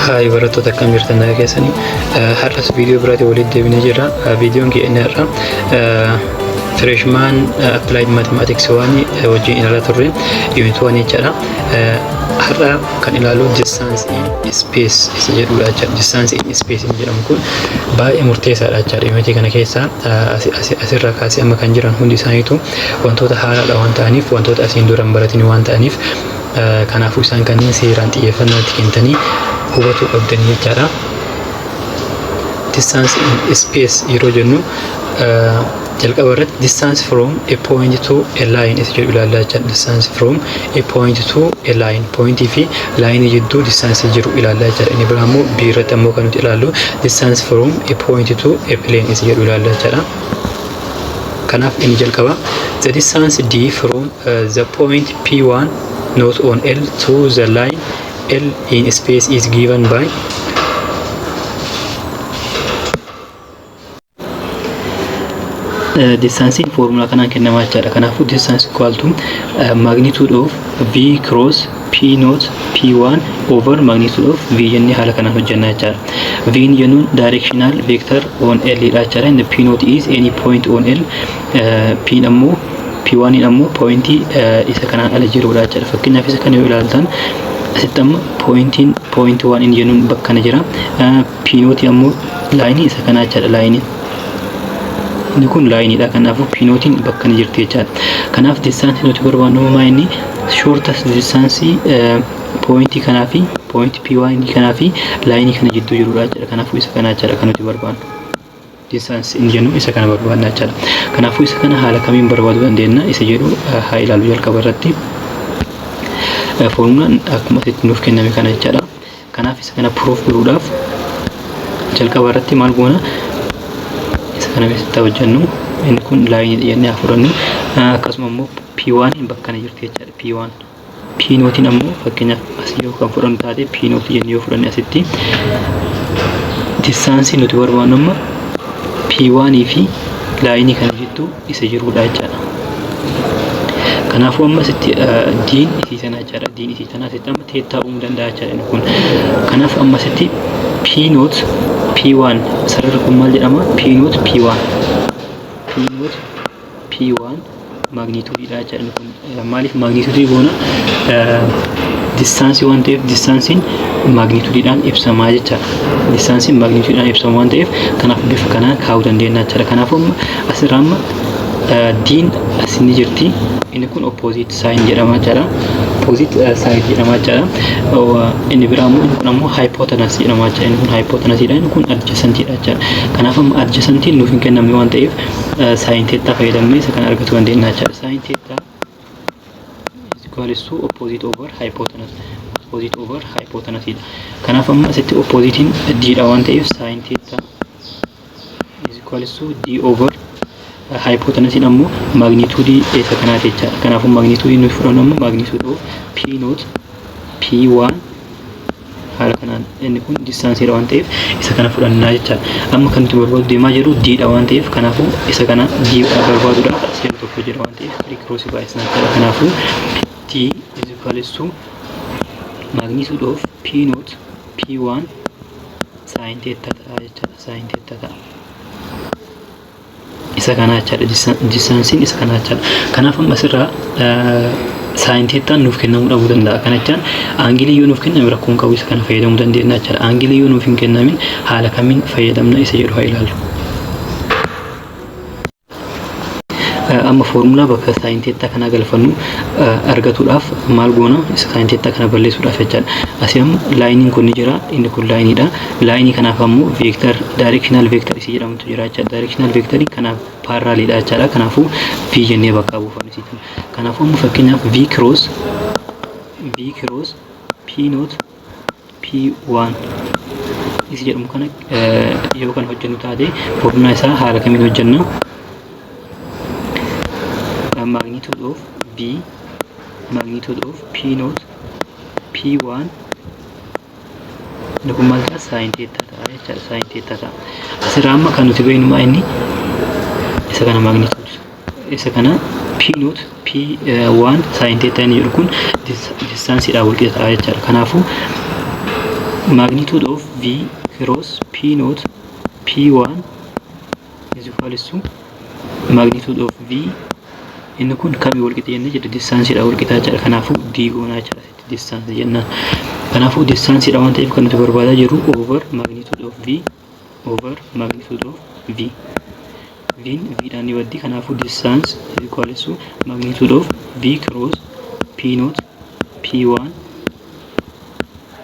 Hai barattoota akkam jirtan nagaa keessanii har'as viidiyoo biraatti walitti deebinee jirra. Viidiyoon keenya irra freshman applied mathematics waan wajjin ilaalaa turre unit 1 jechuudha. Har'a kan ilaalu distance in space isa jedhudha jechuudha. Distance in space jedhamu kun baay'ee murteessaadha jechuudha. Unit kana keessa asirra kaasee amma kan jiran hundi isaaniitu wantoota haaraadha waan ta'aniif, wantoota asiin dura hin baratin waan ta'aniif kanaafuu isaan kanneen seeraan xiyyeeffannoo itti kennitanii hubachuu qabdanii jechuudha. Distance in space yeroo jennu jalqaba irratti distance from a point to a line isa jedhu ilaallaa jechuudha. Distance from a point to a line, point fi line jidduu distance jiru ilaallaa jechuudha. Inni biraa immoo b irratti ammoo kan nuti ilaallu distance from a point to a plane isa jedhu ilaallaa jechuudha. Kanaaf inni jalqaba the distance d from the point p1 not on L to the line L in space is given by distance in formula kanaan kennamaa jechuudha. Kanaafuu distance equal to magnitude of v cross p not p1 over magnitude of v jennee haala kanaan hojjannaa jechuudha. V jennuun directional vector on L dha jechuudha. And p not is any point on L. P ammoo p1 ammoo pointii isa kanaan ala jirudha jechuudha. Fakkeenyaaf isa kana yoo ilaaltan asitti amma point 1 in jennuun bakka kana jira. P not ammoo line isa kanaa jechuudha. Line inni kun line dha. Kanaafuu p not bakka kana jirti jechuudha. Kanaaf distance nuti barbaadnu inni shortest distance point kanaa fi point p1 kanaa fi line kana jidduu jirudha jechuudha. Kanaafuu isa kanaa jechuudha kan nuti barbaadnu. Distance in jennu isa kana barbaadna jechuudha. Kanaafuu isa kana haala kamiin barbaaduu dandeenya isa jedhu haa ilaallu jalqaba irratti. Formulaan akkuma asitti nuuf kenname kana jechuudha. Kanaaf isa kana proof godhuudhaaf jalqaba irratti maal goona isa kana keessatti hojjennu. Inni kun line jennee fudhannu. Akkasuma immoo p1 bakka kana jirti jechuudha. p1 p not ammoo fakkeenyaaf asii yoo kan fudhannu taate p not jennee yoo fudhanne asitti distance nuti barbaadnu amma p1 fi line kana jidduu isa jirudha jechuudha. Kanaafuu amma asitti diin isii sana jechuudha. Diin isii sana asitti amma teettaa uumuu danda'a jechuudha kun. Kanaaf amma asitti p not p1 sarara kun maal jedhama? p not p1 p not p1 magnitude dha jechuudha kun. Maaliif magnitude goona? Distance waan ta'eef distance magnitude dhaan ibsamaa jechuudha. Distance magnitude dhaan ibsamaa waan ta'eef kanaaf bifa kanaan kaa'uu dandeenya jechuudha. Kanaafuu asirra amma diin asini jirti. Inni kun opposite sign jedhama jechuudha. Opposite side jedhama jechuudha. Inni biraa immoo inni kun ammoo hypotenuse jedhama jechuudha. Inni kun hypotenuse dha. Inni kun adjacent dha jechuudha. Kanaaf amma adjacent nuuf hin kennamne waan ta'eef sin theta fayyadamnee isa kana argachuu dandeenya jechuudha. Sin theta is to opposite over hypotenuse. Opposite over hypotenuse dha. Kanaaf amma asitti opposite d dha waan ta'eef sin theta is equal to d over hypotenuse ammoo magnitude isa kanaati jechuudha. Kanaafuu magnitude nuti fudhannu ammoo magnitude of p not p1 haala kanaan inni kun distance dha waan ta'eef isa kana fudhannaa jechuudha. Amma kan nuti barbaadu deemaa jiru d dha waan ta'eef kanaafuu isa kana d barbaaduudhaaf seera tokko jira waan ta'eef recross baay'isna jechuudha. Kanaafuu t is equal to magnitude of p not p1 sin theta ta'a jechuudha. Sin theta ta'a. Isa kana jechuudha. Distance isa kana jechuudha. Kanaaf amma asirraa sin theta nuuf kennamuu dhabuu danda'a. Kana jechaan aangilii yoo nuuf kenname rakkoon qabu isa kana fayyadamuu dandeenya jechuudha. Aangilii yoo nuuf hin kennamin haala kamiin fayyadamna isa jedhu haa ilaallu. Amma formula bakka sin theta kana galfannu argatuudhaaf maal goona? Sin theta kana balleessuudhaaf jechuudha. Asii amma line kun ni jira. Inni kun line dha. Line kanaaf ammoo vector directional vector isii jedhamutu jira jechuudha. Directional vector kanaaf parallel dha jechuudha. Kanaafuu v jennee bakka buufannu isiitiin. Kanaafuu amma fakkeenyaaf v cross p not p1 isii jedhamu kana yoo kan hojjennu taate formula isaa haala kamiin hojjenna? Magnitude of v magnitude of p not p1 kun maal ta'a? Sin theta ta'a jechuudha. Sin theta ta'a. Asirraa amma kan nuti beeknu inni isa kana magnitude isa kana p not p1 sin theta inni jedhu kun distance dha wal qixa ta'a jechuudha. Kanaafuu magnitude of V cross P naught P1 is equal to magnitude of V inni kun kamii wal qixa jenne jedhe distance dha wal qixaa jira kanaafu d goonaa jira distance jenna kanaafu distance dha waan ta'eef kan nuti barbaadaa jirru over magnitude of V over magnitude of V v dhaan ni waddi kanaafu distance is equal to magnitude of V cross P naught P1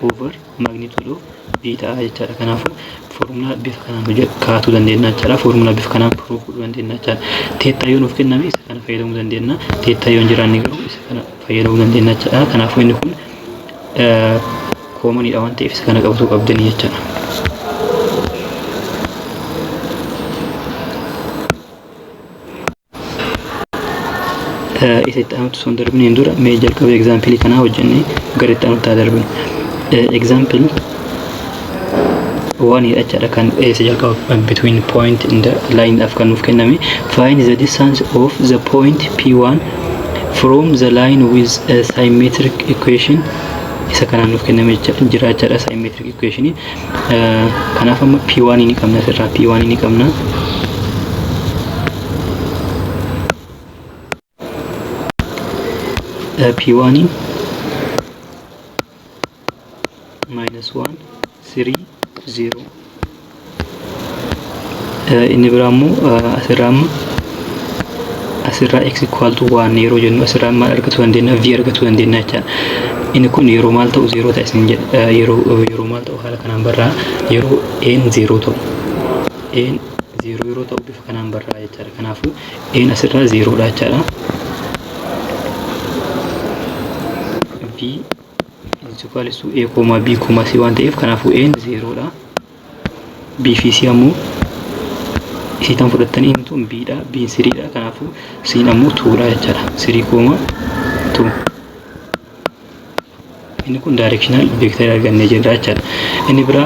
over magnitude of V ta'a jechaadha kanaafu formula bifa kanaan kaa'uu dandeenya jechaadha formula bifa kanaan proof godhuu dandeenya jechaadha teettaa yoo nuuf kenname isa kana fayyadamuu dandeenya teettaa yoo hin jiraanne garuu isa kana fayyadamuu dandeenya jechaadha kanaafu inni kun common dha waan ta'eef isa kana qabatu qabdanii jechaadha. isa itti aanutti son darbine dura mee jalqaba example kana hojjenne gara itti aanutti darbine example one jechaadha kan isa jalqaba between point in the line of kan nuuf kenname find the distance of the point P1 from the line with a symmetric equation isa kana nuuf kenname jira jechaadha symmetric equation kanaaf amma P1 ni qabna sirraa P1 ni qabna P1 minus 1 3 0 inni biraammoo asirraa x equal to 1 yeroo jennu asirraa maal argatu dandeenya v argatu dandeenya jechaadha inni kun yeroo maal ta'u 0 ta'a isin jedha yeroo maal ta'u haala kanaan barraa yeroo n 0 ta'u n 0 yeroo ta'u bifa kanaan barraa jechaadha kanaafu n asirraa 0 dha jechaadha v is equal to a, b, c waan ta'eef kanaafu n 0 dha b fi c ammoo isiitan fudhattanii himtu b dha b 3 dha kanaafu c ammoo 2 dha jechaadha 3,2 inni kun directional vector argannee jirra jechaadha inni bira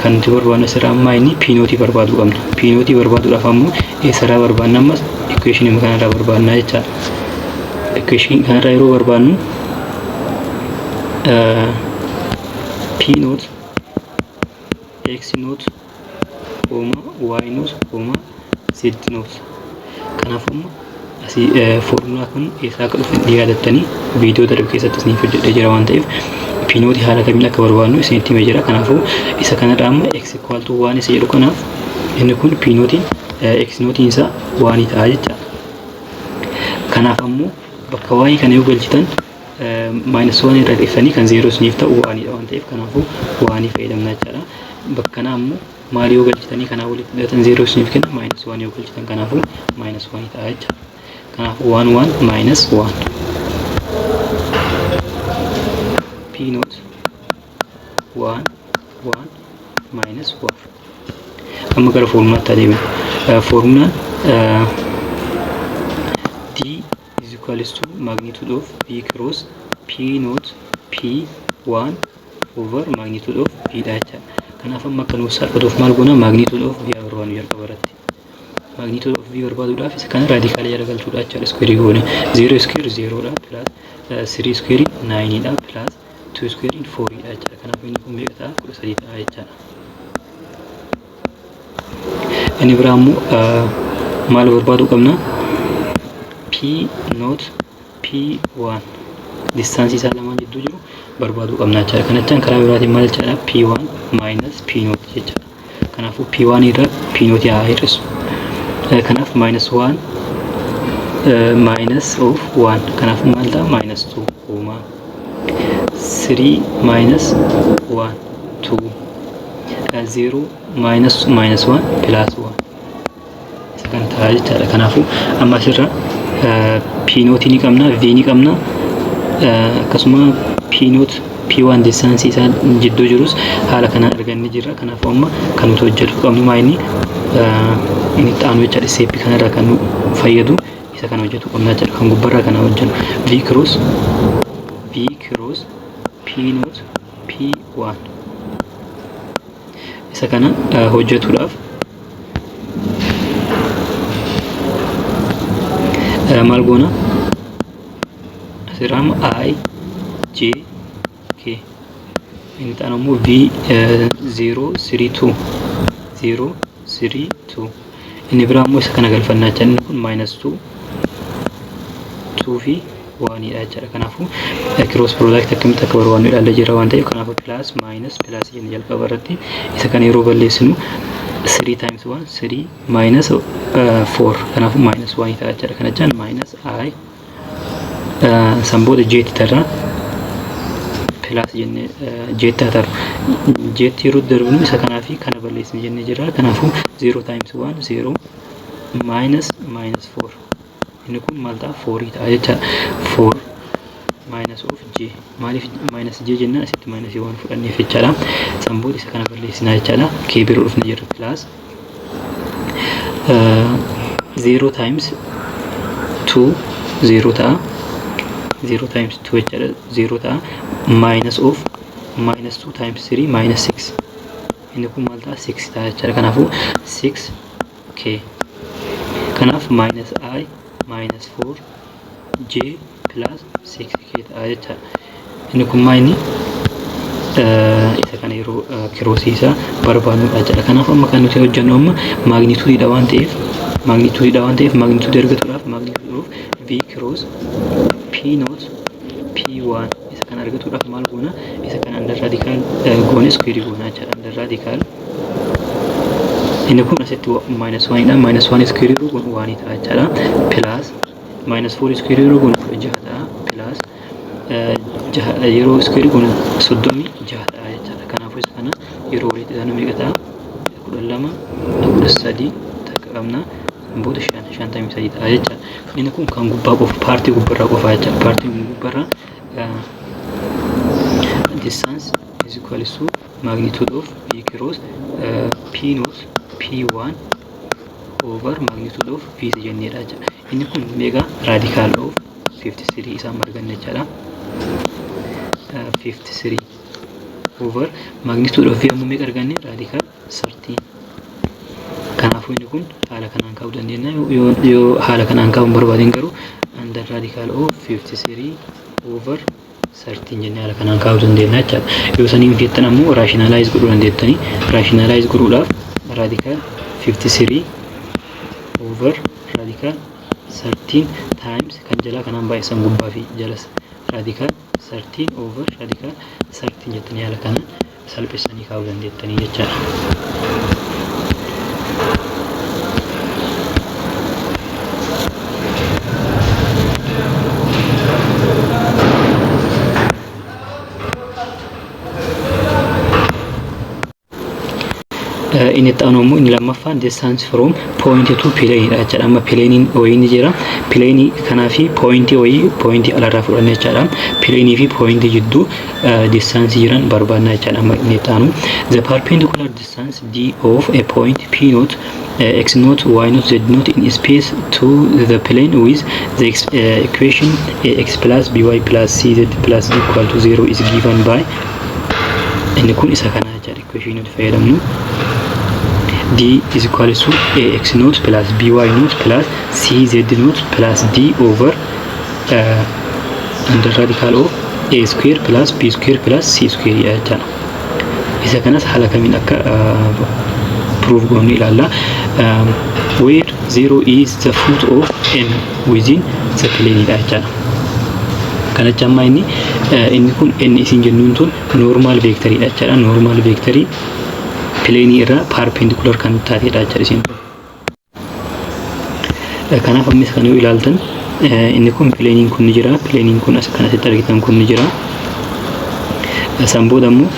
kan nuti barbaadnu asirraa ammaa inni p naught barbaaduu qabna p naught barbaaduudhaaf ammoo eessarraa barbaadna ammas equation kanarraa barbaadna jechaadha equation kanarraa yeroo barbaadnu P naught X naught Y naught Z naught kanaafuu asii formula kun eessaa akka dhufe yaadattanii viidiyoo darbe keessatti isiniif hojjedhee jira waan ta'eef P naught haala kamiin akka barbaadnu isinitti himee jira kanaafuu isa kanarraa amma X equal to 1 isa jedhu kanaaf inni kun P naught X naught isaa 1 ta'a jecha kanaaf ammoo bakka Y kana yoo galchitan minus 1 irra dhiifanii kan 0 isiniif ta'u 1 dha waan ta'eef kanaafuu 1 fayyadamna jechaadha bakka kana ammoo maal yoo galchitanii kanaa walitti hidhatan 0 isiniif kenna minus 1 yoo galchitan kanaafuu minus 1 ta'a jechaadha kanaafuu 1 1 minus 1 P naught 1 1 minus 1 amma gara formulaatti adeemna formulaan D is equals to magnitude of V cross P naught P1 over magnitude of V dha jechaadha kanaaf amma akka nuuf salphatuuf maal goona magnitude of V barbaadnu jalqaba irratti magnitude of V barbaaduudhaaf isa kana raadikaalii jala galchuudha jechaadha square goone 0 square 0 dha plus 3 square 9 dha plus 2 square 4 dha jechaadha kanaaf inni kun meeqa ta'a 13 ta'a jechaadha inni biraa immoo maal barbaaduu qabna P naught P1 distance isaa lamaan jidduu jiru barbaaduu qabna jechaadha kanachaan karaa biraatiin maal jechaadha P1 minus P naught jechaadha kanaafuu P1 irra P naught haa hir'isu kanaaf minus 1 minus of 1 kanaafuu maal ta'a minus 2 3 minus 1 2 0 minus 1 plus 1 isa kan ta'a jechaadha kanaafuu amma asirra P naught ni qabna V ni qabna akkasuma P naught P1 distance isaa jidduu jirus haala kanaan argannee jirra kanaafuu amma kan nuti hojjetu qabnu maa inni xaanu jechaadha step kanarraa kan nu fayyadu isa kana hojjetu qabna jechaadha kan gubbarraa kana hojjennu V cross P naught P1 isa kana hojjetuudhaaf maal goona asirraa I J K inni taan ammoo V032 inni biraa ammoo isa kana galfannaa jira. Inni kun -2 fi 1 dha jechuudha. Kanaafuu cross product akkamitti akka barbaannu ilaallee jira waan ta'eef kanaafuu plus jennee jalqaba irratti isa kana yeroo balleessinu 3 times 1 3 minus 4 kanaafuu -1 ta'a jechuudha. Kana jechaan -I sanbooda j tarra plus jennee j ta'a j yeroo darbinu isa kanaa fi kana balleessine jennee jira. Kanaafuu 0 times 1 0 minus -4 inni kun maal ta'a 4 ta'a jechuudha. 4 minus of j maaliif minus j jennaan asitti minus 1 fudhanneef jechuudha. Sanbooda isa kana balleessinaa jechuudha. k biroo dhufne jirra plus 0 times 2 0 ta'a 0 times 2 jechuudha 0 ta'a minus of minus 2 times 3 minus 6 inni kun maal ta'a 6 ta'a jechuudha. Kanaafuu 6k kanaaf minus I minus 4 j plus 6k ta'a jechuudha. Inni kun maayini isa kana yeroo kiroosiisa barbaadnudha jechuudha. Kanaaf amma kan nuti hojjennu amma magnituudidha waan ta'eef magnituudii argatuudhaaf magnitude of v cross p naught p1 isa kana argatuudhaaf maal goona isa kana under radical goone square goona jechuudha. Under radical inni kun asitti -1 dha -1 square root goon 1 ta'a jechuudha. Plus -4 square root goon 6 ta'a plus yeroo square goon 36 ta'a jechuudha. Kanaafuu isa kana yeroo walitti daanu meeqa ta'a 12 13 qabna booda 5 times 3 ta'a jechuudha. Inni kun kan gubbaa qofa paartii gubbarraa qofa jechuudha. Paartiin gubbarraa distance is equal to magnitude of v cross p naught p1 over magnitude of v jenneedha jechuudha. Inni kun meeqa radical of 53 isaan arganne jechuudha. 53 over magnitude of v ammoo meeqa arganne radical 13. Kanaafuu inni kun haala kanaan kaa'uu dandeenya. Yoo haala kanaan kaa'uun barbaadin garuu under radical of 53 over 13 jennee haala kanaan kaa'uu dandeenya jechuudha. Yoo saniin jettan ammoo rationalize godhuu dandeettanii rationalize godhuudhaaf radical 53 over radical 13 times kan jalaa kanaan baay'isan gubbaa fi jalas radical 13 over radical 13 jettanii haala kanaan salphissanii kaa'uu dandeettanii jechuudha. inni ta'an ammoo inni lammaffaan distance from point to plane dha jechuudha. Amma plane wayii jira. Plane kanaa fi point wayii point alarraa fudhannee jechuudha. Plane fi point jidduu distance jiran barbaadna jechuudha. Amma inni ta'anu the perpendicular distance d of a point p naught x naught y naught z naught in space to the plane with the equation ax plus by plus cz plus equal to 0 is given by inni kun isa kana jechuudha. Equation nuti fayyadamnu d is equal to ax naught plus by naught plus cz naught plus d over under radical of a square plus b square plus c square jechuudha. Isa kanas haala kamiin akka prove goonu ilaalla. Where 0 is the foot of m within the plane jechuudha. Kana jammaa inni kun n isin jennuun tun normal vector jechuudha. Normal vector plane irra perpendicular kan taatedha jechuudha isin. Kanaaf ammis kan yoo ilaaltan inni kun plane kun ni jira. Plane kun as kanatti argitan kun ni jira. San booda ammoo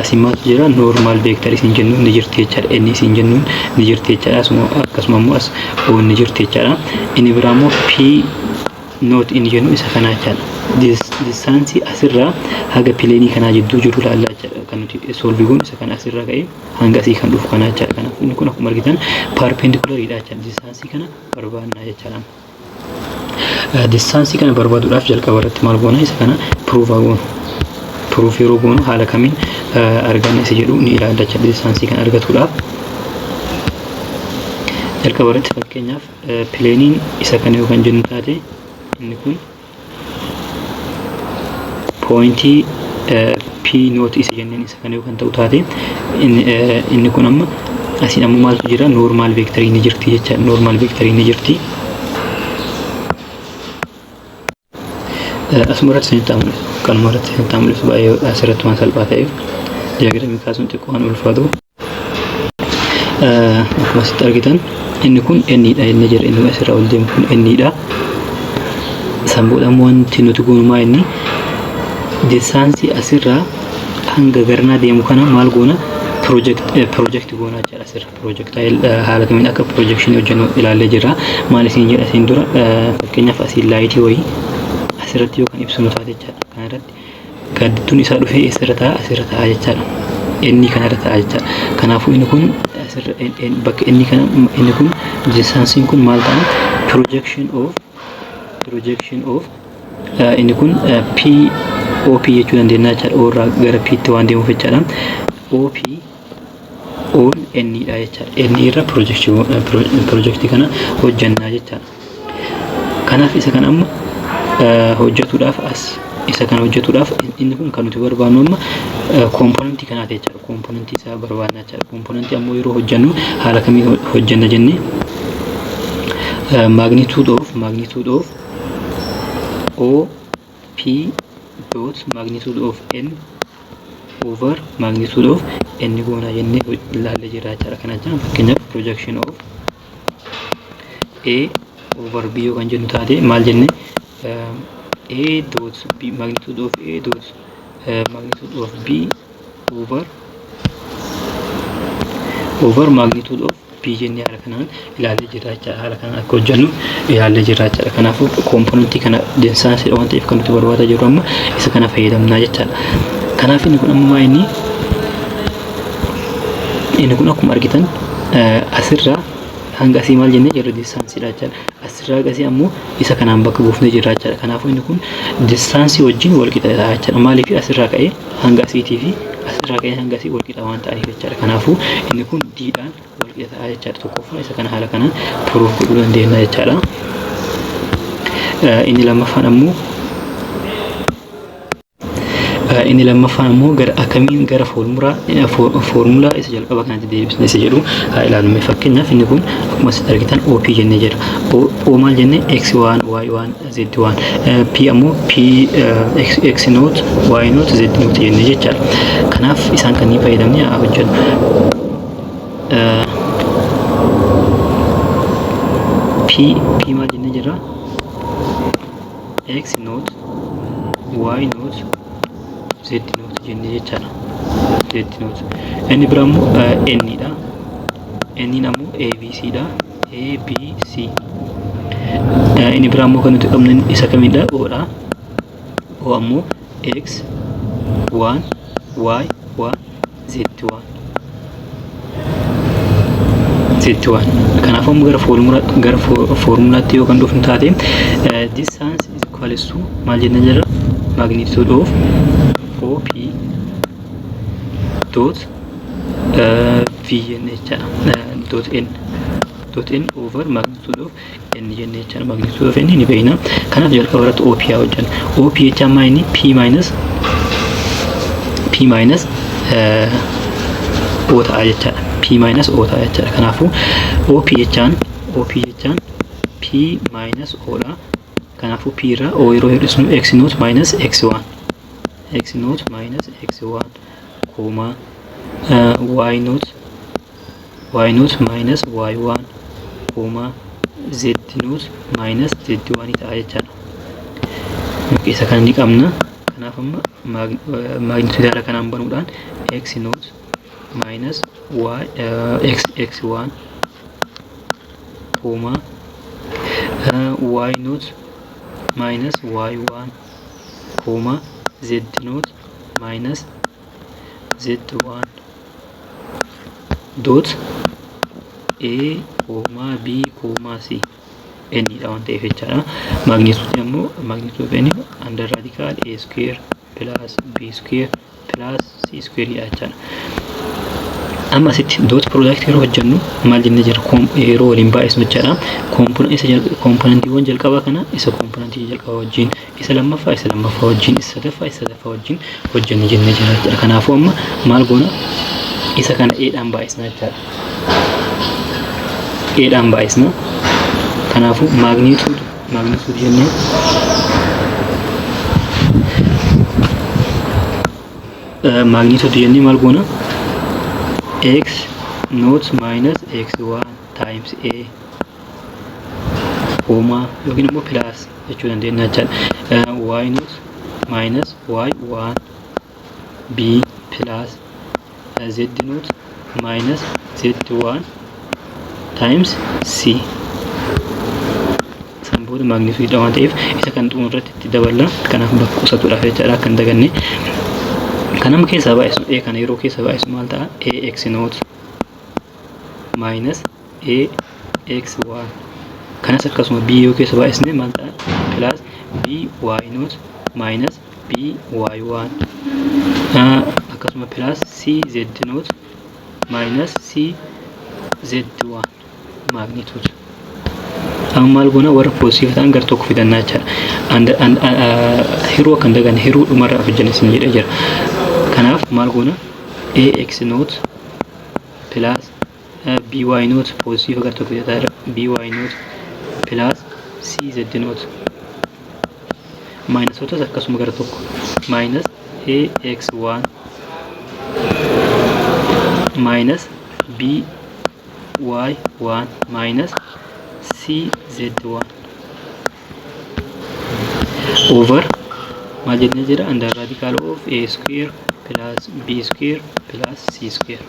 asimaatu jira normal vector isin jennuun ni jirti jechuudha. N isin jennuun ni jirti jechuudha. Akkasuma ammoo as o ni jirti jechuudha. Inni biraa ammoo p naught inni jennu isa kana jechuudha. Distance asirraa haga plane kanaa jidduu jiru ilaallaa jechuudha. Kan nuti solve goonu isa kana asirraa ka'ee hanga asii kan dhufu kana jechuudha. Kanaaf inni kun akkuma argitan perpendicular dha jechuudha. Distance kana barbaadna jechuudha. Distance kana barbaaduudhaaf jalqaba irratti maal goona isa kana prove goonu. Proof yeroo goonu haala kamiin arganna isa jedhu ni ilaalla jechuudha. Distance kana argatuudhaaf jalqaba irratti fakkeenyaaf plane isa kana yoo kan jennu taate inni kun point p not isa jenneen isa kana kan ta'u taate inni kun amma asiin ammoo maaltu jira normal vector ni jirti jecha normal vector ni jirti asmarat sintamu kalmarat sintamu baay'ee asirratti waan salphaa ta'eef diagramii kaasuun xiqqoo waan ulfaatu akkuma sitti argitan inni kun n dha inni jira inni asirra ol deemu kun n dha sambuudhaan wanti nuti goonumaa inni distaansii asirraa hanga garnaa deemu kana maal goona project goona jira asirra projectile haala kamiin akka projection hojjennu ilaallee jira maal isin jedha isin dura fakkeenyaaf asiin laayitii wayii asirratti yookaan ibsinu taate jechaadha kana irratti gaddituun isaa dhufee asirra ta'a jechaadha inni kanarra ta'a jechaadha kanaafuu inni kun asirra bakka inni kun distaansiin kun maal ta'a projection of inni kun OP jechuu dandeenya jechaadha O irraa gara P tti waan deemuuf jechaadha OP on N dha jechaadha N irra projectii kana hojjannaa jechaadha kanaaf isa kana amma hojjetuudhaaf isa kana hojjetuudhaaf inni kun kan nuti barbaannu amma komponentii kanaati jechaadha komponentii isaa barbaadna jechaadha komponentii ammoo yeroo hojjennu haala kamiin hojjenna jennee magnitude of OP dot magnitude of N over magnitude of N goona jennee ilaalle jira jechaadha kana jecha fakkeenyaaf projection of A over B yoo kan jennu taate maal jenne A dot B magnitude of A dot magnitude of B over magnitude of B jennee haala kanaan ilaalle jira jechaadha haala kanaan akka hojjennu ilaalle jira jechaadha kanaafuu komponentii kana densaansii waan ta'eef kan nuti barbaadaa jirru amma isa kana fayyadamnaa jechaadha kanaaf inni kun amma inni kun akkuma argitan asirraa hanga asii maal jennee jirra distaansiidha jechaadha asirraa gasii ammoo isa kanaan bakka buufnee jirra jechaadha kanaafuu inni kun distaansii wajjin wal qixa ta'a jechaadha maaliif asirraa ka'ee hanga asiitii fi asirraa ka'ee hanga asii wal qixa waan ta'aniif jechaadha kanaafuu inni kun diidhaan wal qixa ta'a jechaadha tokkoffaa isa kana haala kanaan proof godhuu dandeenya jechaadha inni lammaffaan ammoo gara akkamiin gara foormulaa isa jalqaba kanatti deebisne isa jedhu haa ilaalume fakkeenyaaf inni kun akkuma asitti argitan OP jennee jira O maal jenne X1 Y1 Z1 P ammoo P X0 Y0 Z0 jennee jechaadha kanaaf isaan kanneen fayyadamnee haa hojjennu P maal jennee jira X0 Y0 Z note jennee jechaadha Z note inni biraa immoo N dha N ammoo ABC dha ABC inni biraa immoo kan nuti qabnu isa kamidha O dha O ammoo X1 Y1 Z1 kanaaf ammoo gara foormulaatti yoo kan dhufnu taate distance is equals to maal jennee jira magnitude of OP dot V jennee jechaadha dot N over magnitude of N jennee jechaadha magnitude of N ni beekna kanaaf jalqaba irratti OP haa hojjennu OP jechaan maa inni P minus O ta'a jechaadha P minus O ta'a jechaadha kanaafuu OP jechaan P minus O dha kanaafuu P irraa O yeroo hir'isnu X0 minus X1 minus X1 comma Y0 minus Y1 comma Z0 minus Z1 ta'a jechaadha isa kana ni qabna kanaaf amma magnitude haala kanaan banuudhaan X0 minus X1 comma Y0 minus Y1 comma Z0 minus Z1 dot A comma B comma C N dha waan ta'eef jechaadha magnitude ammoo magnitude of N under radical A square plus B square plus C square dha jechaadha amma asitti dot product yeroo hojjennu maal jennee jira yeroo waliin baay'isnu jechuudha. Komponentiiwwan jalqabaa kana isa komponentii jalqabaa wajjin, isa lammaffaa wajjin, isa sadaffaa wajjin hojjennu jennee jira jechuudha. Kanaafuu amma maal goona isa kana eedhaan baay'isna jechuudha. Eedhaan baay'isna. Kanaafuu magnitude jennee magnitude jennee maal goona x naught minus x1 times a comma yookiin immoo plus jechuu dandeenya jechuudha. Y naught minus y1 b plus z naught minus z1 times c. Sanboota magnitude waan ta'eef isa kan xumurratti itti daballa. Kanaaf bakka qusatuudhaaf jechaadha akka hin daganne. Kanam keessa baay'isnu a kana yeroo keessa baay'isnu maal ta'a ax naught minus ax1 kanas akkasuma b yoo keessa baay'isne maal ta'a plus by naught minus by1 akkasuma plus cz naught minus cz1 magnitude. Amma maal goona warra positive ta'an gar tokko fidannaa jechaadha. Hiruu akka hin daganne hiruu dhumarraa hojjennes ni jedha jira. Kanaaf maal goona ax naught plus by naught positive gar tokko fidata by naught plus cz naught minus otas akkasuma gar tokko minus ax1 minus by1 minus cz1 over maal jennee jira under radical of a square plus b square plus c square.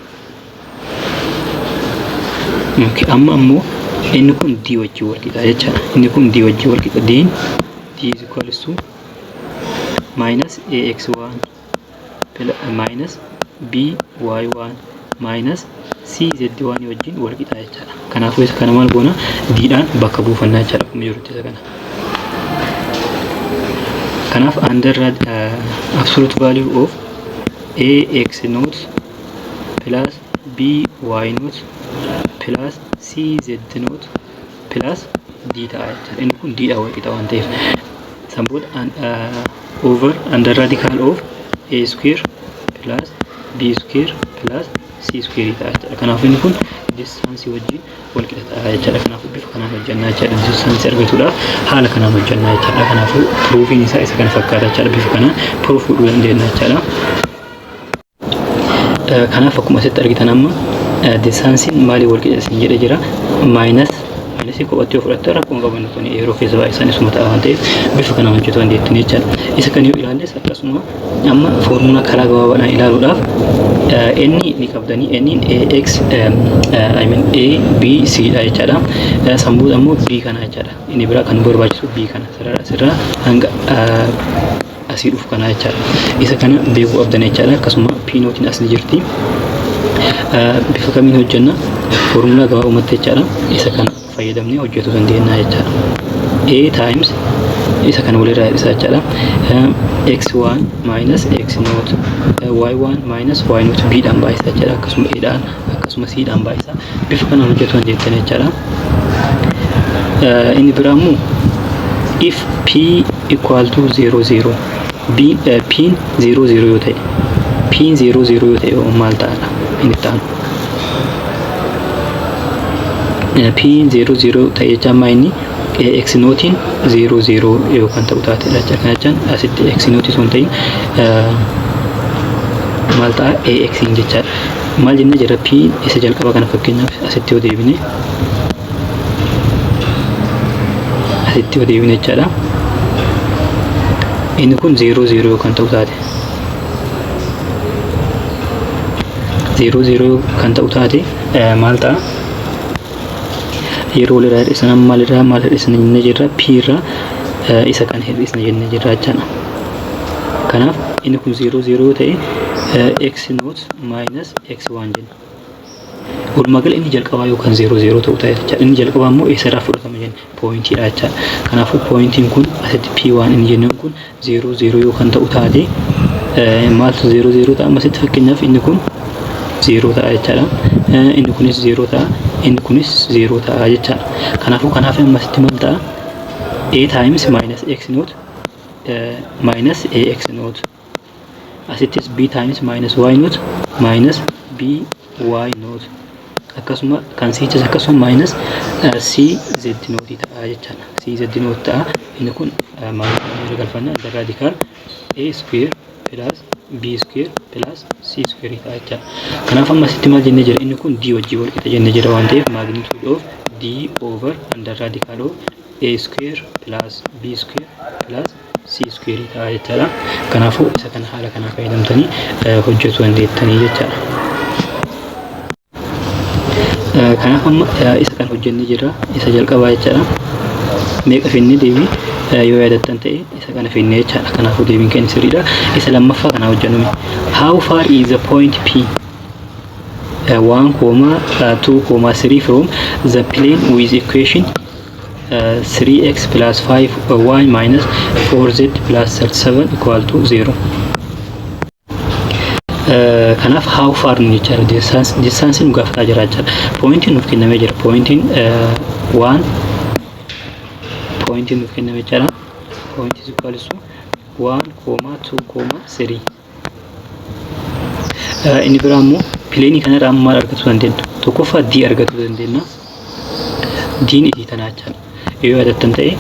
Okay, amma ammoo inni kun d wajjin wal qixa jechaadha. Inni kun d wajjin wal qixa. D is equals to minus ax1 minus by1 minus cz1 wajjin wal qixa jechaadha. Kanaafuu isa kana maal goona d-dhaan bakka buufannaa jechaadha akkuma jirutti isa kana. Kanaaf under absolute value of ax naught plus by naught plus cz naught plus d ta'a jechaadha. Inni kun d-dhaan wal qixa waan ta'eef sanboota over under radical of a square plus b square plus c square ta'a jechaadha. Kanaafuu inni kun distance wajjin wal qixa ta'a jechaadha. Kanaafuu bifa kanaan hojjannaa jechaadha. Distance argachuudhaaf haala kanaan hojjannaa jechaadha. Kanaafuu proofiin isaa isa kana fakkaata jechaadha. Bifa kanaan proof godhuu dandeenya jechaadha. Kanaaf akkuma asitti argitan amma distancein maalii wal qixa isin jedhe jira minus kophaatti yoo fudhatte rakkoon qaban kun yeroo keessa baay'isan isuma ta'a waan ta'eef bifa kanaan hojjetu dandeettiin jechaadha. Isa kan yoo ilaalles akkasuma amma foormulaa karaa gabaabaadhaan ilaaluudhaaf inni ni qabdanii inni ax a b c dha jechaadha. Sanboota ammoo b kana jechaadha. Inni biraa kan barbaachisu b kana sirraa hanga asii dhufu kana jechaadha. Isa kana beekuu qabdan jechaadha. Akkasuma p nootiin as ni jirti. Bifa kamiin hojjenna foormulaa gabaabumatti jechaadha. Isa kana fayyadamnee hojjetu dandeenya jechaadha. a times isa kana walirraa hir'isaa jechaadha. x1 minus x naught y1 minus y naught b dhaan baay'isaa jechaadha. Akkasuma a dhaan akkasuma c dhaan baay'isaa bifa kanaan hojjetu dandeettan jechaadha. Inni biraa immoo if p equal to 0 p 0 yoo ta'e p 0 yoo ta'e maal ta'adha inni ta'an p 0 ta'e jechaan inni x nootiin 0 yookaan ta'u taatedha jecha kana jechaan asitti x nootii sun ta'in maal ta'a ax jechaadha. Maal jennee jira p isa jalqaba kana fakkeenyaaf asitti yoo deebine jechaadha. Inni kun 0 yookaan ta'u taate 0 kan ta'u taate maal ta'a yeroo walirraa hir'isan maal hir'isna jennee jirra p irraa isa kan hir'isna jennee jirra jechaadha. Kanaaf inni kun 0 ta'e x naught minus x1 jenna. Walumaagala inni jalqabaa yookaan 0 ta'u ta'a jechaadha. Inni jalqabaa immoo eessarraa fudhatama jenna pooyintiidha jechaadha. Kanaafuu pooyintiin kun asitti p1 inni jennuun kun 0 yookaan ta'u taate maaltu 0 ta'a. Amma asitti fakkeenyaaf inni kun 0 ta'a jechaadha. Inni kunis 0 ta'a, inni kunis 0 ta'a jechaadha. Kanaafuu ammasitti maal ta'a? A times minus x naught minus ax naught. Asittis b times minus y naught minus by naught. Akkasuma kan sichas akkasuma minus cz naught ta'a jechaadha. Cz naught ta'a. Inni kun maal galfanna? The radical a square plus b square plus c square ta'a jechaadha. Kanaaf ammasitti maal jennee jira? Inni kun d wajjin wal qixa jennee jira waan ta'eef magnitude of d over under radical of a square plus b square plus c square ta'a jechaadha. Kanaafuu isa kana haala kana fayyadamtanii hojjetuu dandeettanii jechaadha. Kanaaf amma isa kan hojjennee jira. Isa jalqabaa jechaadha. Meeqa finnee deebii yoo yaadattan ta'e isa kana finnee jechaadha. Kanaafuu deebiin keenya sirriidha. Isa lammaffaa kana hojjennume. How far is the point P? 1, 2, 3 from the plane with equation 3x plus 5y minus 4z plus 37 equal to 0. Kanaaf how far nu jechaadha. Distance nu gaafataa jira jechaadha. Pointiin nuuf kennamee jira. Pointiin 1 pointiin nuuf kennamee jira. Point is equal to 1, 2, 3. Inni biraa immoo pileenii kanarraa maal argachuu dandeenya? Tokkoffaa d argachuu dandeenya. D'n isii tanaa jechaadha. Yoo yaadattan ta'e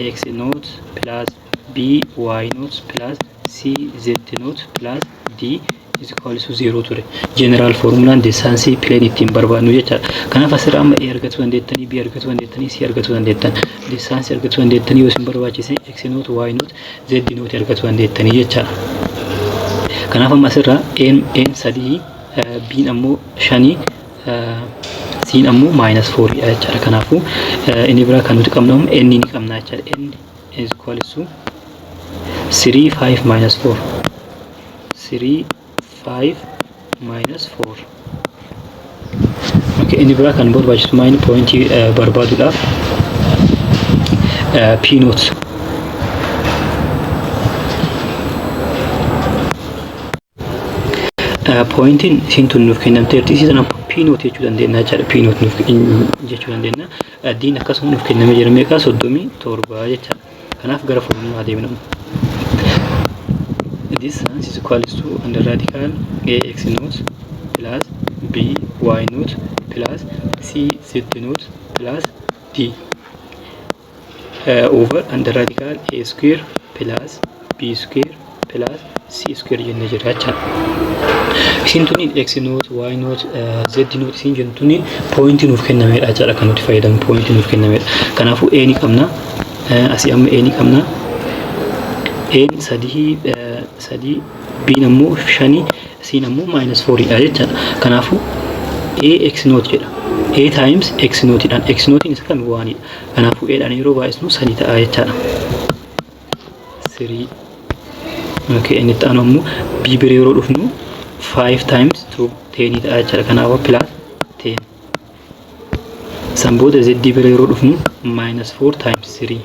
ax naught plus by naught plus cz naught plus d is equal to 0 ture. General formulaan distance plane ittiin barbaadnu jechaadha. Kanaaf asirraa amma a argachuu dandeettanii, b argachuu dandeettanii, c argachuu dandeettan. Distance argachuu dandeettanii yoo isin barbaachise x naught, y naught, z naught argachuu dandeettanii jechaadha. Kanaaf amma asirraa n 3 b ammoo 5 c ammoo minus 4 jechaadha. Kanaafuu inni biraa kan nuti qabnu n ni qabna jechaadha. N is equal to 3, 5 minus 4. 3, 5 minus 4. Okay, inni biraa kan barbaachisu maayini pointii barbaaduudhaaf p naught. Pointiin isin tun nuuf kennamteerti. Isiin p naught jechuu dandeenya jechaadha. P naught nuuf jechuu dandeenya. D'n akkasuma nuuf kennamee jira meeqa? 37 jechaadha. Kanaaf gara formulaa deebinamu. Distance is equal to under radical ax naught plus by naught plus cz naught plus d over under radical a square plus b square plus c square jennee jira jechaadha. Isin tuni x naught, y naught, z naught isin jennu tuni pointii nuuf kennameedha jechaadha kan nuti fayyadamu pointii nuuf kennameedha. Kanaafuu a ni qabna. Asii amma a ni qabna. A 3 b ammoo 5 c ammoo minus 4 dha jechaadha. Kanaafuu a x naught jedha. A times x naught dhaan x naught isa kam 1 dha. Kanaafuu a dhaan yeroo baay'isnu 3 ta'a jechaadha. 3. Okay, inni itti aanu ammoo b bira yeroo dhufnu 5 times 2 10 ta'a jechaadha. Kanaafuu plus 10. San booda z bira yeroo dhufnu minus 4 times 3.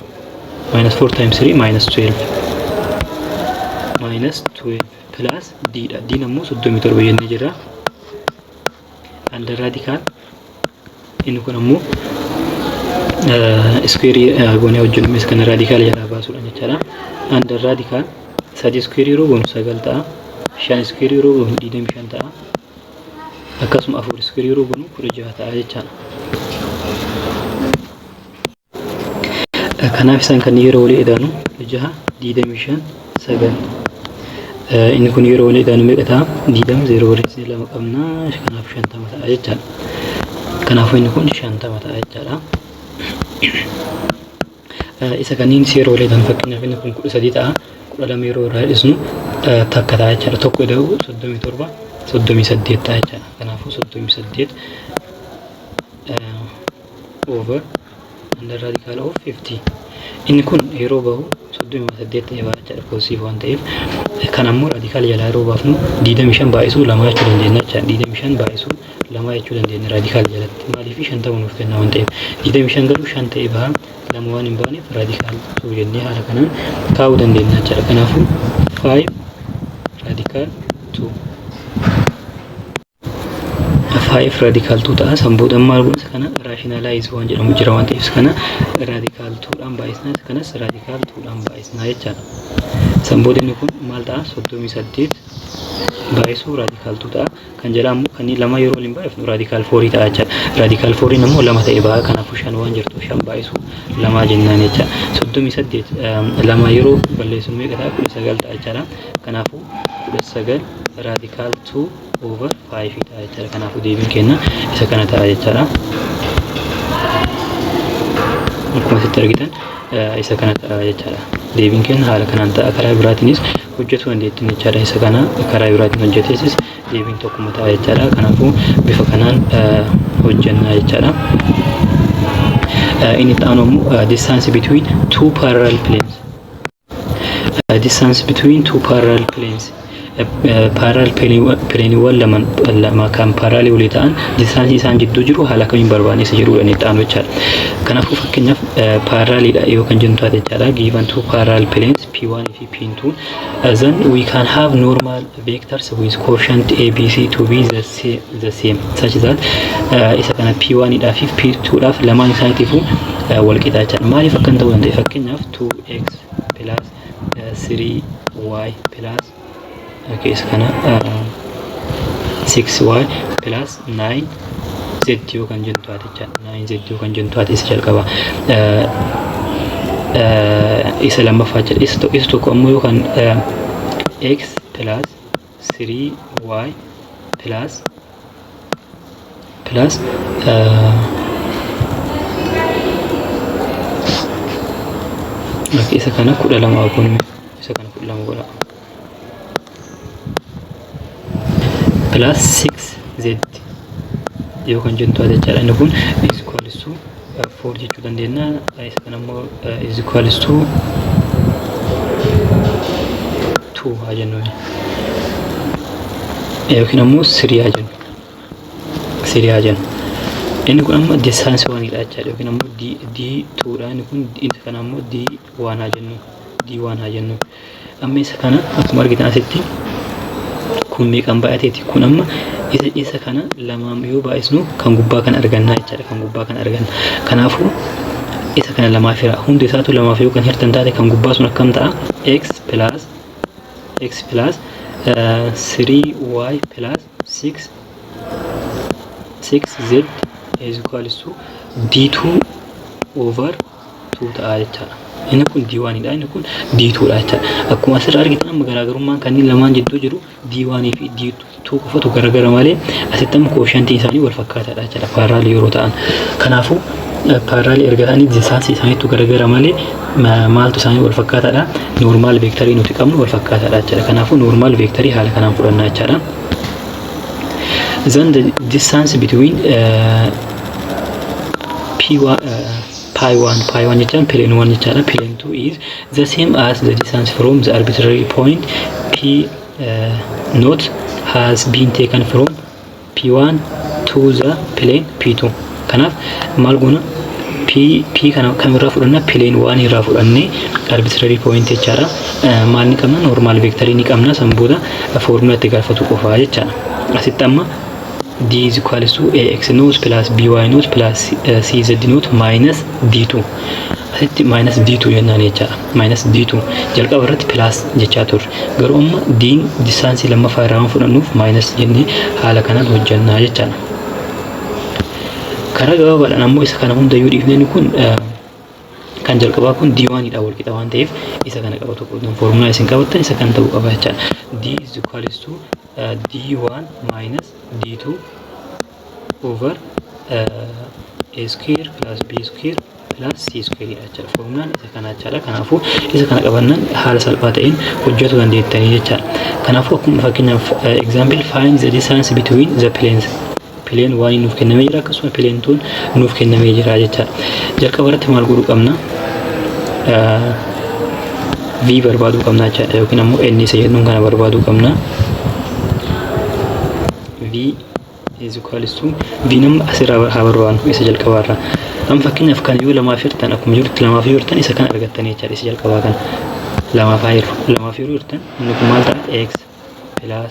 Minus 4 times 3 minus 12. Minus 12 plus d dha. D ammoo 37 jennee jira. Under radical inni kun ammoo square goonee hojjennumes kan radical jalaa baasuudha jechaadha. Under radical 3 square yeroo goonu 9 ta'a. 5 square yeroo goonu 25 ta'a. Akkasuma 4 square yeroo goonu 16 ta'a jechaadha. Kanaaf isaan kan yeroo walii edaanu 6 25 9. Inni kun yeroo walii edaanu meeqa ta'a? 20 0 walitti 2 qabna. Kanaaf 50 ta'a jechaadha. Kanaafuu inni kun 50 ta'a jechaadha. Isa kanneen yeroo walii edaanu fakkeenyaaf inni kun 13 ta'a. 12 yeroo irraa hir'isnu takka ta'a jechaadha. Tokko eda'u 37 38 ta'a jechaadha. Kanaafuu 38 over under radical of 50. Inni kun yeroo bahu 38 ta'ee ba'a jechaadha. Positive waan ta'eef kan ammoo radical jalaa yeroo baafnu 25 baay'isuu 2 jechuu dandeenya jechaadha. 25 baay'isuu 2 jechuu dandeenya radical jalatti. Maaliif 50 nuuf kenna waan ta'eef 25 garuu 5 ta'ee baha. 2 waan hin baaneef radical suu jennee haala kanaan kaa'uu dandeenya jechaadha. Kanaafuu 5 radical 2 5 radical 2 ta'a samboodhaan maal goona isa kana rationalize waan jedhamu jira waan ta'eef kana radical 2 dhaan baay'isna kanas radical 2 dhaan baay'isna jechaadha. Samboodhaan kun maal ta'a 38 baay'isuu radical 2 ta'a kan jedhamu kan lama yeroo waliin baay'ifnu radical 4 ta'a jechaadha. Radical 4 immoo lama ta'e ba'a kanaafuu 5 waan jirtu 5 baay'isuu lama jennaan jechaadha. 38 lama yeroo balleessinu meeqa ta'a 19 ta'a jechaadha. Kanaafuu 19 radical 2 over 5 ta'a jechaadha. Kanaafuu deebiin keenya isa kana ta'a jechaadha. Akkuma asitti argitan isa kana ta'a jechaadha. Deebiin keenya haala kanaan ta'a. Karaa biraatiinis hojjetu dandeettiin jechaadha. Isa kana karaa biraatiin hojjetesis deebiin tokkuma ta'a jechaadha. Kanaafuu bifa kanaan hojjennaa jechaadha. Inni ta'an distance between two parallel planes. Distance between two parallel planes. Parallel plane lama kan parallel walii ta'an distance isaan jidduu jiru haala kamiin barbaannes jedhudha inni ta'an jechaadha. Kanaafuu fakkeenyaaf parallelidha yoo kan jennu taate jechaadha. Given two parallel planes P1 fi P2 then we can have normal vectors with coefficient ABC to be the same such that isa kana P1 dhaaf fi P2 dhaaf lamaan isaaniitiifuu wal qixa jechaadha. Maaliif akkan ta'uu danda'a? Fakkeenyaaf 2x plus 3y plus isa kana 6y plus 9z yoo kan jennu taate jechaadha. 9z yoo kan jennu taate isa jalqaba. Isa lammaffaa jedha. Isa tokko ammoo yoo kan x plus 3y plus isa kana 12 goone isa kana 12 godha. Plus 6z yoo kan jennu taate jechaadha. Inni kun is equals to 4 jechuu dandeenya. Isa kana immoo is equals to 2 haa jennu. Yookiin ammoo 3 haa jennu. 3 haa jennu. Inni kun amma distance 1 dha jechaadha. Yookiin ammoo D2 dha. Inni kun isa kana ammoo D1 haa jennu. D1 haa jennu. Amma isa kana akkuma argitan asitti kun meeqan baay'ateeti kun amma isa kana lamaan yoo baay'isnu kan gubbaa kan arganna jechaadha. Kan gubbaa kan arganna. Kanaafuu isa kana lamaaf hira hundi isaatu lamaaf yoo kan hirtan taate kan gubbaa sun akkam ta'a? x plus 3y plus 6z is equals to d2 over 2 ta'a jechaadha. Inni kun D1 dha. Inni kun D2 dha jechaadha. Akkuma asirraa argitan amma garaagarummaan kanneen lamaan jidduu jiru D1 fi D2 qofatu garagara malee asitti amma kooshantii isaanii wal fakkaataadha jechaadha. Parallel yeroo ta'an. Kanaafuu parallel erga ta'anii distance isaaniitu garagara malee maaltu isaanii wal fakkaataadha. Normal vectorii nuti qabnu wal fakkaataadha jechaadha. Kanaafuu normal vectorii haala kanaan fudhannaa jechaadha. Then the distance between Pi1 jechaan plane 1 jechaadha. Plane 2 is the same as the distance from the arbitrary point P naught has been taken from P1 to the plane P2. Kanaaf maal goona P kana kamirraa fudhanna plane 1 irraa fudhanne arbitrary point jechaadha. Maal ni qabna normal vector ni qabna san booda formula itti galfatu qofa jechaadha. Asitti amma d is equals to ax naught plus by naught plus cz naught minus d2. Asitti minus d2 jennaan jechaadha. Minus d2 jalqaba irratti plus jechaa turre. Garuu amma d distance lammaffaa irraa waan fudhannuuf minus jennee haala kanaan hojjannaa jechaadha. Karaa gabaabaadhaan ammoo isa kana hundayyuu dhiifneen kun kan jalqabaa kun d1 dha wal qixa waan ta'eef isa kana qabatu qabdan formula isin qabattan isa kan ta'uu qaba jechaadha. d is equals to d1 minus d2 over a square plus b square plus c square jechaadha. Formulaan isa kana jechaadha. Kanaafuu isa kana qabannan haala salphaa ta'een hojjetu dandeettanii jechaadha. Kanaafuu akkuma fakkeenyaaf example find the distance between the planes. Plane 1 nuuf kennamee jira akkasuma plane 2 nuuf kennamee jira jechaadha. Jalqaba irratti maal godhuu qabna? V barbaaduu qabna jechaadha. Yookiin ammoo n isa jedhuun kana barbaaduu qabna. V is equals to V nama asirraa haa barbaadnu isa jalqabaarraa. Amma fakkeenyaaf kan yoo lamaaf hirtan akkuma jirutti lamaaf yoo hirtan isa kana argattanii jechaadha. Isa jalqabaa kana lamaaf yeroo hirtan inni kun maal ta'a? X plus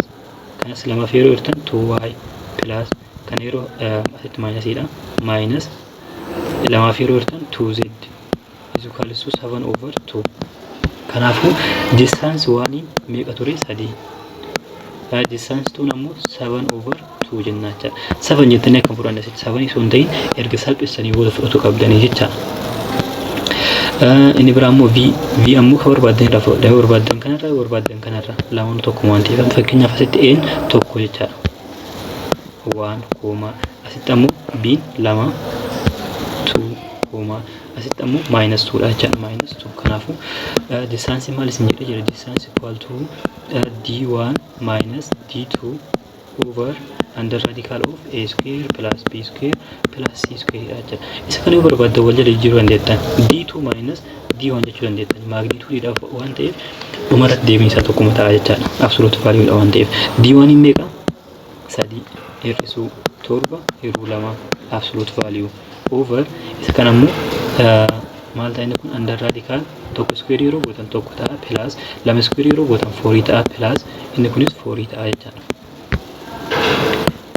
kanas lamaaf yeroo hirtan 2y plus Kan yeroo asitti maayinasiidha. Maayinas lamaaf yeroo hirtan 2z is equal to 7/2. Kanaafuu distance 1 meeqa ture 3. Distance 2 ammoo 7/2 jennaa jecha. 7 jettanii akka fudhanne 7 sun ta'in erga salphissanii booda fudhatu qabdanii jecha. Inni biraa ammoo v ammoo ka barbaadan irraa fudhadhaa barbaadan kanarra lamaan tokko waan ta'eef fakkeenyaaf asitti n tokko jechaadha. 1, asitti ammoo b 2 2, asitti ammoo -2 dha jechaadha. -2 kanaafuu distance maal isin jedhee jira distance equal to d1 minus d2 over under radical of a square plus b square plus c square dha jechaadha. Isa kana yoo barbaaddan wal jala jijjiiruu dandeettan d2 minus d1 jechuu dandeettan magnitude-dhaaf waan ta'eef dhumarratti deebiinsaa tokkuma ta'a jechaadha. Absolute value dha waan ta'eef d1 hin meeqa 3 hir'isuu 7 hir'uu 2 absolute value over isa kana ammoo maal ta'a inni kun under radical tokko square yeroo gootan tokko ta'a plus 2 square yeroo gootan 4 ta'a plus inni kunis 4 ta'a jechaadha.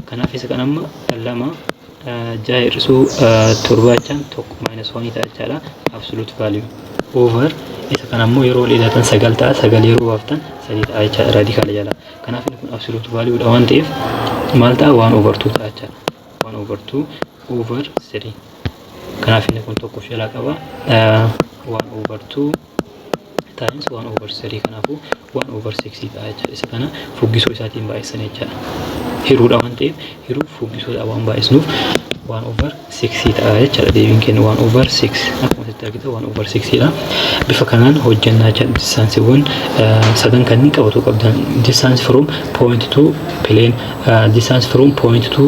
Kanaaf isa kana amma 2 6 hir'isuu 7 jechaan tokko -1 ta'a jechaadha. Absolute value over isa kana ammoo yeroo dheeratan 9 ta'a 9 yeroo baaftan 3 ta'a jechaadha radical jala. Kanaaf inni kun absolute value dha waan ta'eef maal ta'a 1/2 ta'a jechaadha. 1/2 over 3. Kanaaf inni kun tokko jalaa qaba 1/2 times 1/3 kanaafuu 1/6 ta'a jechaadha. Isa kana fuggisoo isaatiin baay'isan jechaadha. Hiruudha waan ta'eef hiruu fuggisoodha waan baay'isnuuf 1/6 ta'a jechaadha. Deebiin keenya 1/6 akkuma asitti argita 1/6 dha. Bifa kanaan hojjannaa jechaadha. Distaansiiwwan sadan kanneen qabatu qabdan distance from point to plane, distance from point to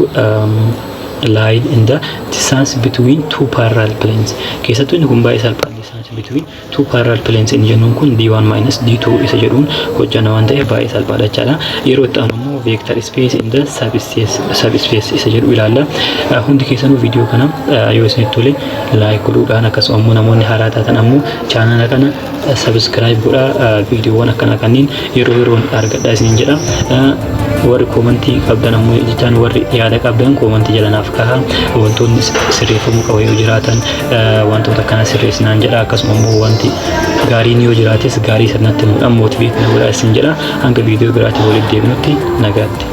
line in the distance between two parallel planes. Keessattuu inni kun baay'ee salphaa distance between two parallel planes inni jennuun kun d1 minus d2 isa jedhuun hojjanna waan ta'eef baay'ee salphaadha jechaadha. Yeroo itti aanu immoo vector space in the subspace isa jedhu ilaalla. Hundi keessanuu viidiyoo kana yoo isinitti tole like godhuudhaan akkasuma immoo namoonni haaraa taatan ammoo chaanala kana subscribe godhaa. Viidiyoowwan akkana kanneen yeroo yeroon argadhaa isiniin jedha. Warri koomentii qabdan ammoo jechaan warri yaada qabdan koomentii jala naaf kahaa. Wantoonni sirreeffamuu qaban yoo jiraatan wantoota kana sirreessinaan jedha. Akkasuma immoo wanti gaariin yoo jiraates gaarii sanatti muudhaan motiveet na godhaa isin jedha. Hanga viidiyoo biraatti walitti deebinutti nagaatti.